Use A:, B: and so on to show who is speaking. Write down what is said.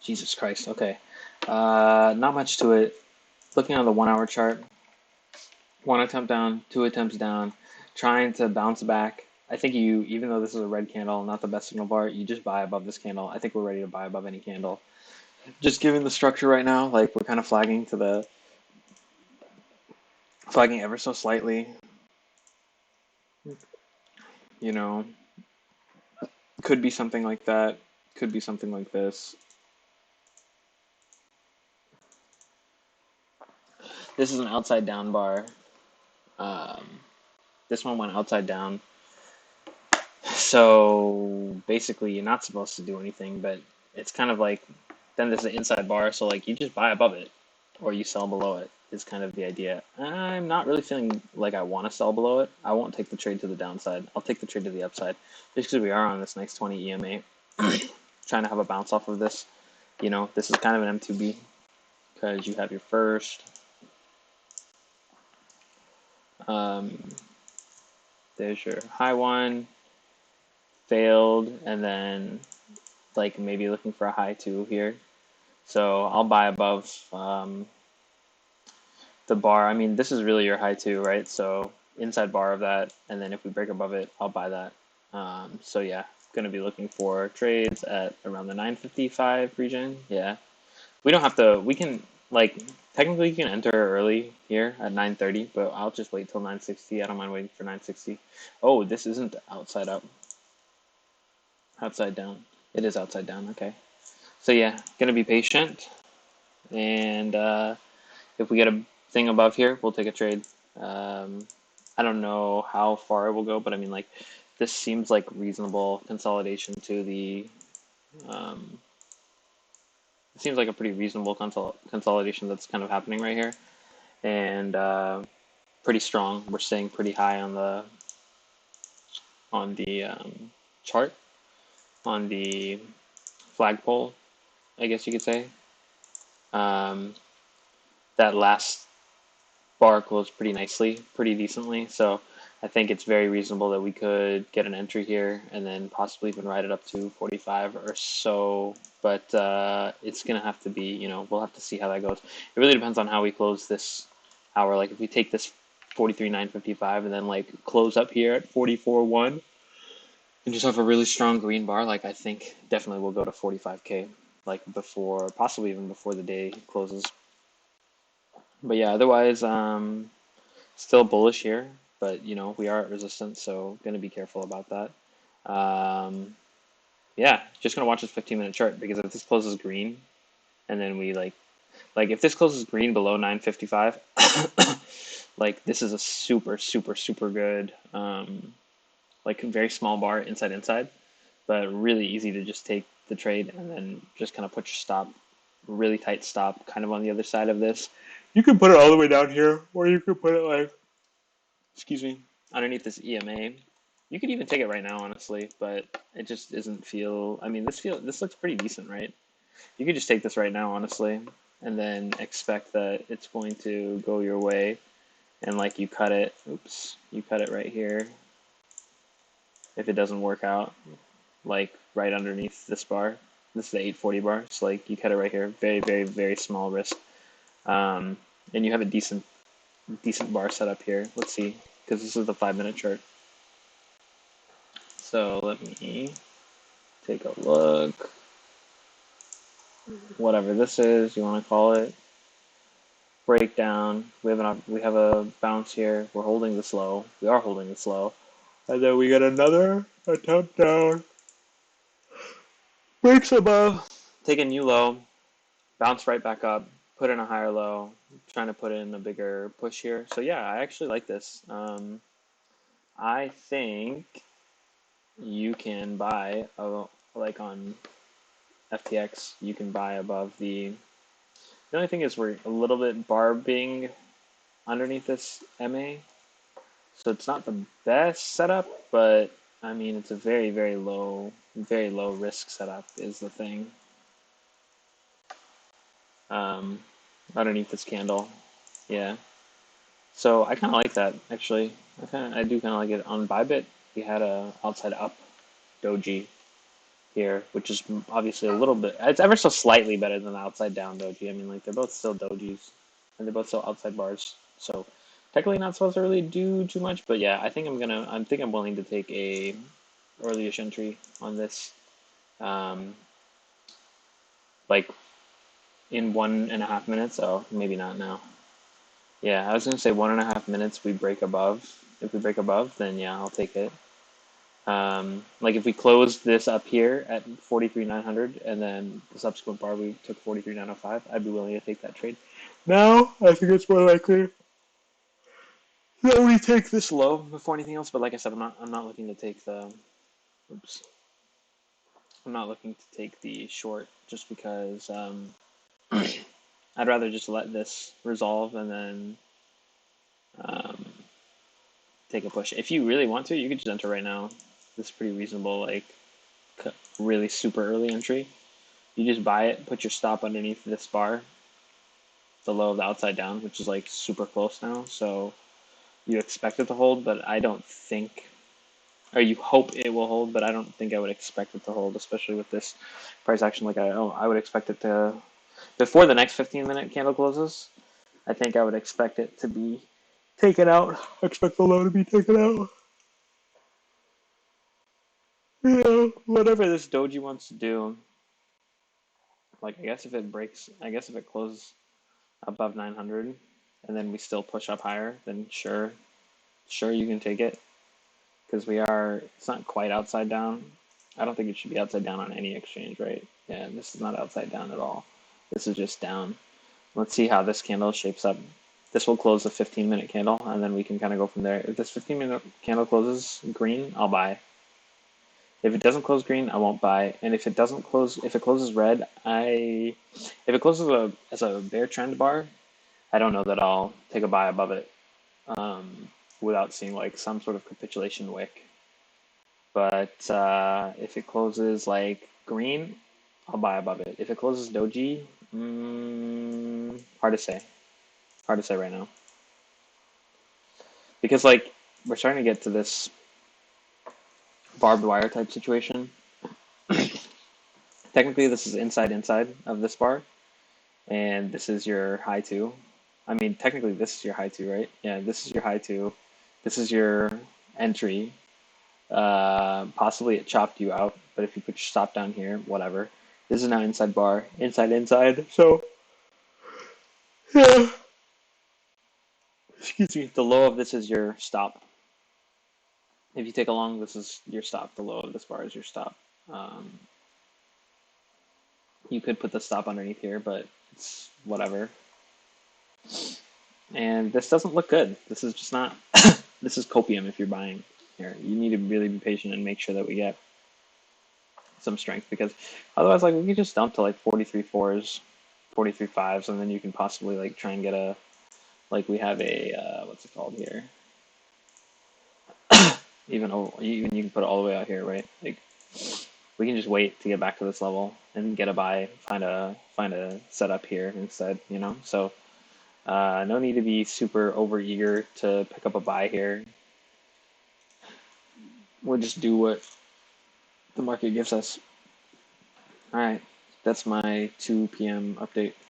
A: Jesus Christ. Okay. Not much to it. Looking on the 1 hour chart, one attempt down, two attempts down, trying to bounce back. I think you, even though this is a red candle, not the best signal bar, you just buy above this candle. I think we're ready to buy above any candle. Just given the structure right now, like we're kind of flagging ever so slightly. You know, could be something like that. Could be something like this. This is an outside down bar. Um, this one went outside down. So basically, you're not supposed to do anything, but it's kind of like then there's an inside bar, so like you just buy above it or you sell below it is kind of the idea. I'm not really feeling like I want to sell below it. I won't take the trade to the downside. I'll take the trade to the upside just because we are on this nice 20 EMA, trying to have a bounce off of this. You know, this is kind of an M2B because you have your first. There's your high one, failed, and then like maybe looking for a high two here. So I'll buy above the bar. I mean, this is really your high two, right? So inside bar of that, and then if we break above it, I'll buy that. So yeah, going to be looking for trades at around the 955 region. Yeah, we don't have to. We can like technically you can enter early here at 930, but I'll just wait till 960. I don't mind waiting for 960. Oh, this isn't outside up, outside down. It is outside down. Okay. So yeah, gonna be patient, and if we get a thing above here, we'll take a trade. I don't know how far it will go, but I mean, like, this seems like reasonable consolidation to the. Um, it seems like a pretty reasonable consolidation that's kind of happening right here, and pretty strong. We're staying pretty high on the chart, on the flagpole, I guess you could say. Um, that last bar closed pretty nicely, pretty decently. So I think it's very reasonable that we could get an entry here and then possibly even ride it up to 45 or so. But it's going to have to be, you know, we'll have to see how that goes. It really depends on how we close this hour. Like if we take this 43,955 and then like close up here at 44.1 and just have a really strong green bar, like I think definitely we'll go to 45K, like before, possibly even before the day closes. But yeah, otherwise, still bullish here, but you know, we are at resistance, so gonna be careful about that. Yeah, just gonna watch this 15-minute chart because if this closes green and then we like if this closes green below 955, like this is a super, super, super good, like very small bar inside, but really easy to just take the trade and then just kind of put your stop, really tight stop, kind of on the other side of this. You can put it all the way down here, or you could put it like, excuse me, underneath this EMA. You could even take it right now, honestly, but it just doesn't feel. I mean, this looks pretty decent, right? You could just take this right now, honestly, and then expect that it's going to go your way, and like you cut it. Oops, you cut it right here. If it doesn't work out, like right underneath this bar, this is the 840 bar. So like you cut it right here. Very, very, very small risk. And you have a decent bar set up here. Let's see, because this is the 5-minute chart. So let me take a look. Whatever this is, you want to call it. Breakdown. We have a bounce here. We're holding this low. We are holding this low. And then we get another attempt down. Breaks above. Take a new low. Bounce right back up. Put in a higher low. Trying to put in a bigger push here. So yeah, I actually like this. I think you can buy like on FTX, you can buy above the only thing is we're a little bit barbing underneath this MA. So it's not the best setup, but I mean it's a very, very low risk setup is the thing. Underneath this candle. Yeah. So I kinda like that actually. I do kinda like it. On Bybit we had a outside up doji. here, which is obviously a little bit, it's ever so slightly better than the outside down doji. I mean, like they're both still dojis, and they're both still outside bars. So technically not supposed to really do too much, but yeah, I think I'm willing to take a early-ish entry on this, um, like in 1.5 minutes. Oh, maybe not now. Yeah, I was gonna say 1.5 minutes. We break above. If we break above, then yeah, I'll take it. Like if we close this up here at 43,900 and then the subsequent bar we took 43,905, I'd be willing to take that trade. Now, I think it's more likely that we take this low before anything else. But like I said, I'm not looking to take the. Oops. I'm not looking to take the short just because I'd rather just let this resolve and then um, take a push. If you really want to, you could just enter right now. This is pretty reasonable, like really super early entry. You just buy it, put your stop underneath this bar, the low of the outside down, which is like super close now. So you expect it to hold, but I don't think, or you hope it will hold, but I don't think I would expect it to hold, especially with this price action. Like I would expect it to, before the next 15-minute candle closes, I think I would expect it to be taken out. I expect the low to be taken out. Yeah, whatever this doji wants to do. Like I guess if if it closes above 900 and then we still push up higher, then sure you can take it, because it's not quite outside down. I don't think it should be outside down on any exchange, right? Yeah, this is not outside down at all. This is just down. Let's see how this candle shapes up. This will close the 15-minute candle, and then we can kind of go from there. If this 15-minute candle closes green, I'll buy. If it doesn't close green, I won't buy. And if it closes red, if it closes as a bear trend bar, I don't know that I'll take a buy above it without seeing like some sort of capitulation wick. But if it closes like green, I'll buy above it. If it closes doji, hard to say. Hard to say right now. Because like we're starting to get to this barbed wire type situation. Technically, this is inside of this bar, and this is your high two. I mean, technically, this is your high two, right? Yeah, this is your high two. This is your entry. Possibly it chopped you out, but if you put your stop down here, whatever. This is now inside bar, inside. So, yeah. Excuse me. The low of this is your stop. If you take a long, this is your stop. The low of this bar is your stop. You could put the stop underneath here, but it's whatever. And this doesn't look good. This is just not. This is copium if you're buying here. You need to really be patient and make sure that we get some strength, because otherwise, like, we could just dump to like 43 4s, 43 5s, and then you can possibly like try and get a, like we have a what's it called here? even you can put it all the way out here, right? Like we can just wait to get back to this level and get a buy, find a setup here instead, you know. So no need to be super over eager to pick up a buy here. We'll just do what the market gives us. All right, that's my 2 p.m. update.